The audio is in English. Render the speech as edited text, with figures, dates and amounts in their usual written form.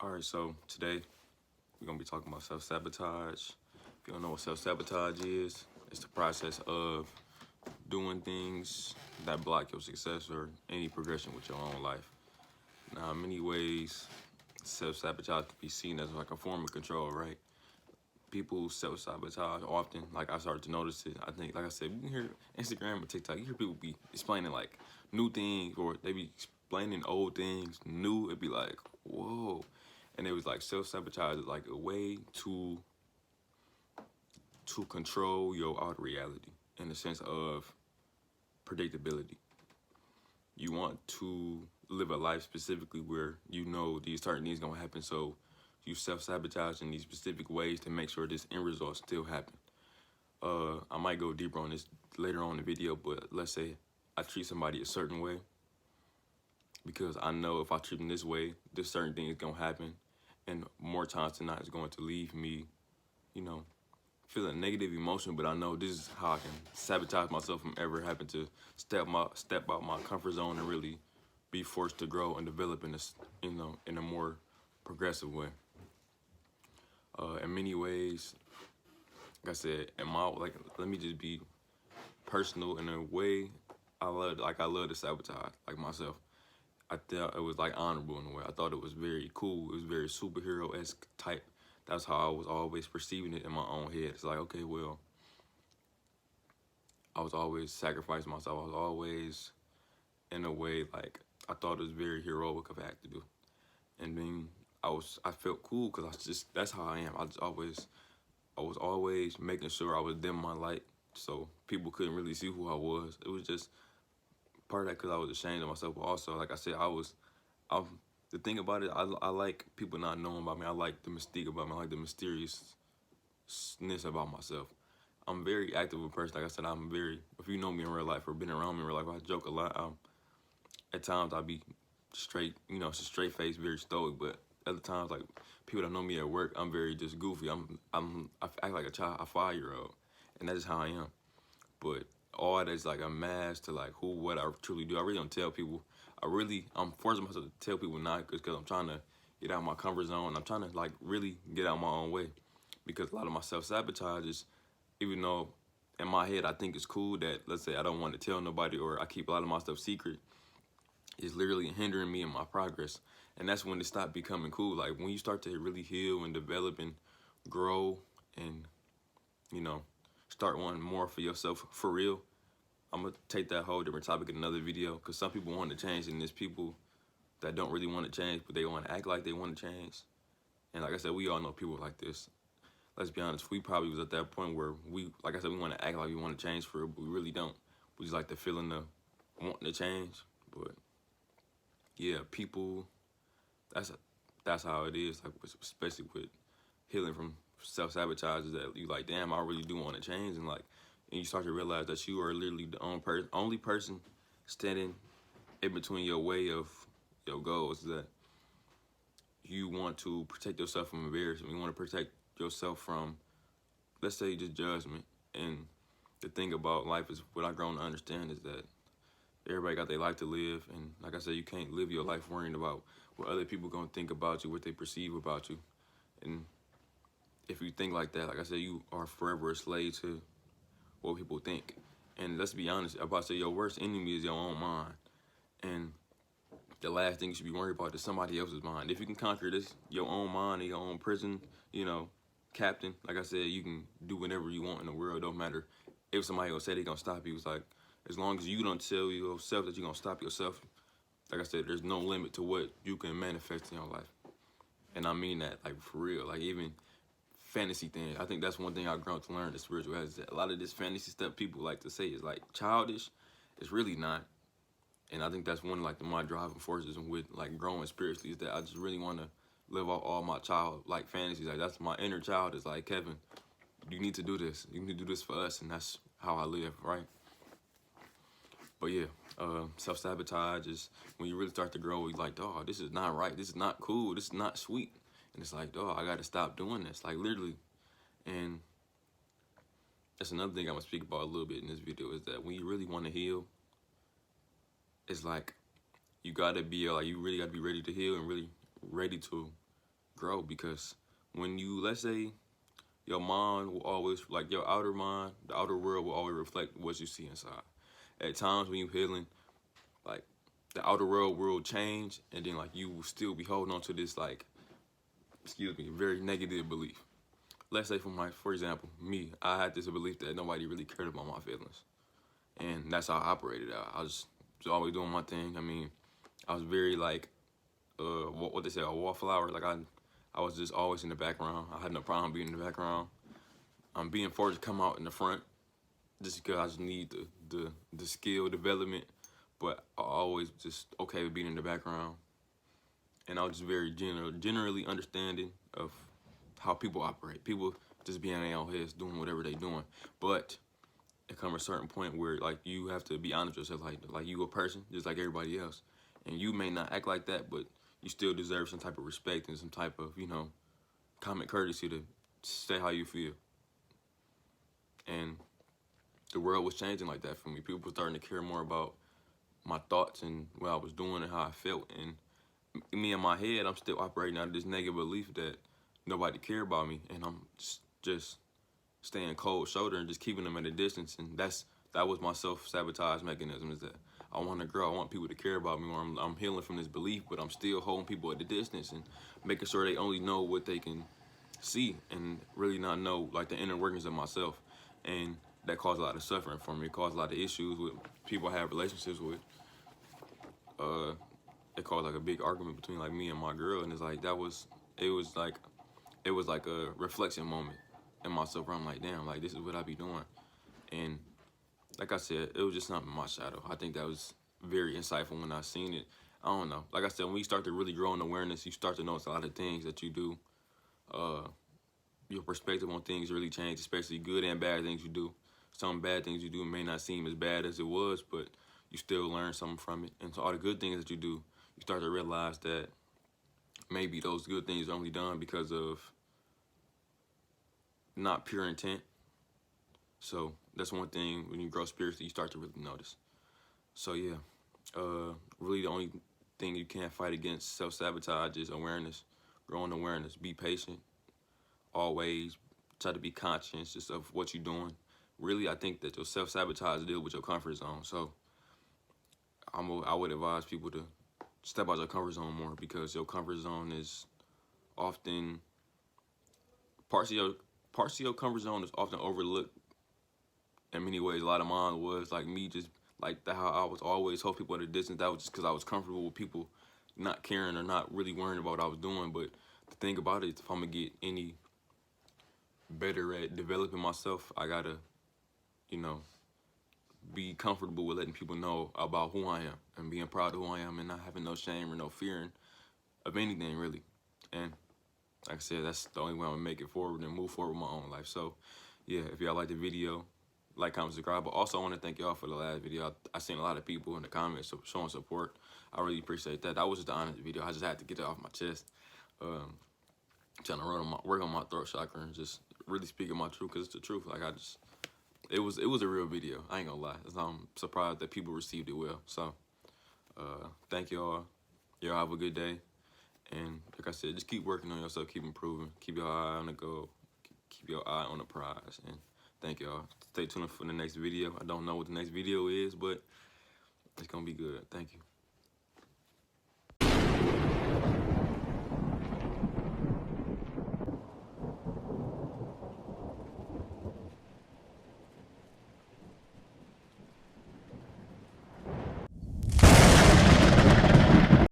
Alright, so today we're going to be talking about self-sabotage. If you don't know what self-sabotage is, it's the process of doing things that block your success or any progression with your own life. Now, in many ways, self-sabotage can be seen as like a form of control, right? People self-sabotage often, like I started to notice it. I think, like I said, you can hear Instagram or TikTok, you hear people be explaining like new things, or they be explaining old things new. It'd be like, whoa. And it was like self-sabotage is like a way to control your outer reality in the sense of predictability. You want to live a life specifically where you know these certain things gonna happen, so you self-sabotage in these specific ways to make sure this end result still happen. I might go deeper on this later on in the video, but let's say I treat somebody a certain way because I know if I treat them this way, this certain thing is gonna happen, and more times than not, it's going to leave me, feeling negative emotion. But I know this is how I can sabotage myself from ever having to step out my comfort zone and really be forced to grow and develop in this, in a more progressive way. In many ways, like I said, let me just be personal in a way. I love to sabotage like myself. I thought it was like honorable in a way. I thought it was very cool. It was very superhero-esque type. That's how I was always perceiving it in my own head. It's like, okay, well, I was always sacrificing myself. I was always, in a way, like, I thought it was very heroic of I had to do. And then I felt cool because that's how I am. I was always making sure I was dim my light so people couldn't really see who I was. It was just part of that because I was ashamed of myself. But also, like I said, the thing about it, I like people not knowing about me. I like the mystique about me. I like the mysteriousness about myself. I'm very active a person. Like I said, if you know me in real life or been around me in real life, I joke a lot. At times I be straight, it's a straight face, very stoic, but other times, like, people that know me at work, I'm very just goofy. I act like a 5-year-old, and that is how I am. But all that is like a mask to like what I truly do. I really don't tell people. I'm forcing myself to tell people not because I'm trying to get out of my comfort zone. I'm trying to like really get out my own way, because a lot of my self-sabotage is, even though in my head I think it's cool that, let's say, I don't want to tell nobody or I keep a lot of my stuff secret, is literally hindering me in my progress. And that's when it stopped becoming cool. Like when you start to really heal and develop and grow and, start wanting more for yourself for real. I'm going to take that whole different topic in another video, because some people want to change and there's people that don't really want to change, but they want to act like they want to change. And like I said, we all know people like this. Let's be honest, we probably was at that point where we want to act like we want to change for it, but we really don't. We just like the feeling of wanting to change. But yeah, people, that's how it is, like especially with healing from self-sabotage, is that you like, damn, I really do want to change. And you start to realize that you are literally the only person standing in between your way of your goals. That you want to protect yourself from embarrassment. You want to protect yourself from, let's say, just judgment. And the thing about life is, what I've grown to understand is that everybody got their life to live. And like I said, you can't live your life worrying about what other people gonna think about you, what they perceive about you. And if you think like that, like I said, you are forever a slave to what people think. And let's be honest, I'm about to say, your worst enemy is your own mind. And the last thing you should be worried about is somebody else's mind. If you can conquer this, your own mind and your own prison, captain, like I said, you can do whatever you want in the world. Don't matter if somebody else said they're gonna stop you. It's like, as long as you don't tell yourself that you're gonna stop yourself, like I said, there's no limit to what you can manifest in your life. And I mean that, like, for real. Like, even fantasy things, I think that's one thing I've grown to learn, the spiritual, is that a lot of this fantasy stuff people like to say is like childish. It's really not. And I think that's one of like my driving forces with like growing spiritually, is that I just really want to live out all my child like fantasies. Like, that's my inner child is like, Kevin, you need to do this. You need to do this for us. And that's how I live, right? But yeah, self-sabotage is when you really start to grow. You're like, dog, this is not right. This is not cool. This is not sweet. And it's like, dog, I got to stop doing this. Like, literally. And that's another thing I'm going to speak about a little bit in this video, is that when you really want to heal, it's like you got to be, like, you really got to be ready to heal and really ready to grow, because when you, let's say, your mind will always, like your outer mind, the outer world will always reflect what you see inside. At times when you're healing, like the outer world will change, and then like you will still be holding on to this, like, excuse me, very negative belief. Let's say for example, me, I had this belief that nobody really cared about my feelings. And that's how I operated out. I was just always doing my thing. I mean, I was very like, what they say, a wallflower. Like I was just always in the background. I had no problem being in the background. I'm being forced to come out in the front just because I just need the skill development. But I always just okay with being in the background. And I was just very generally understanding of how people operate. People just being in their own heads doing whatever they doing. But it comes a certain point where like you have to be honest with yourself, like you a person just like everybody else, and you may not act like that, but you still deserve some type of respect and some type of, you know, common courtesy to say how you feel. And the world was changing like that for me. People were starting to care more about my thoughts and what I was doing and how I felt. And me in my head, I'm still operating out of this negative belief that nobody cared about me, and I'm just staying cold shoulder and just keeping them at a distance. And that was my self-sabotage mechanism, is that I want to grow. I want people to care about me, or I'm healing from this belief, but I'm still holding people at the distance and making sure they only know what they can see and really not know like the inner workings of myself. And that caused a lot of suffering for me. It caused a lot of issues with people I have relationships with. It caused like a big argument between like me and my girl, and it's like it was like a reflection moment in myself where I'm like, damn, like this is what I be doing. And like I said, it was just something in my shadow. I think that was very insightful when I seen it. I don't know. Like I said, when you start to really grow in awareness, you start to notice a lot of things that you do. Your perspective on things really change, especially good and bad things you do. Some bad things you do may not seem as bad as it was, but you still learn something from it. And so all the good things that you do, you start to realize that maybe those good things are only done because of not pure intent. So that's one thing when you grow spiritually, you start to really notice. So yeah, really the only thing you can't fight against self-sabotage is awareness, growing awareness. Be patient, always try to be conscious just of what you're doing. Really, I think that your self-sabotage deals with your comfort zone. So I would advise people to step out your comfort zone more, because your comfort zone is often, parts of your comfort zone is often overlooked in many ways. A lot of mine was like me, just like how I was always hold people at a distance. That was just because I was comfortable with people not caring or not really worrying about what I was doing. But the thing about it is, if I'm gonna get any better at developing myself, I gotta, you know, be comfortable with letting people know about who I am and being proud of who I am and not having no shame or no fearing of anything, really. And like I said, that's the only way I'm gonna make it forward and move forward with my own life. So yeah, if y'all like the video, like, comment, subscribe. But also I want to thank y'all for the last video. I seen a lot of people in the comments showing support. I really appreciate that. That was just the honest video. I just had to get it off my chest. Trying to work on my throat chakra and just really speaking my truth, because it's the truth. Like it was a real video. I ain't gonna lie. I'm surprised that people received it well. So thank y'all. Y'all have a good day. And like I said, just keep working on yourself, keep improving, keep your eye on the goal, keep your eye on the prize. And thank y'all. Stay tuned for the next video. I don't know what the next video is, but it's gonna be good. Thank you.